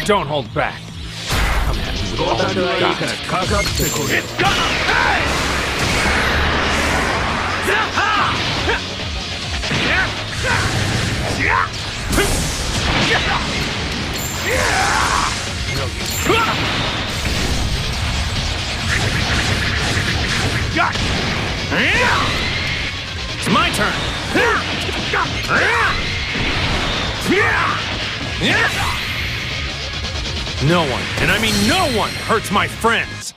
Don't hold back. I'm happy with all you got. It's gonna pay! It's my turn. No one, and I mean no one, hurts my friends.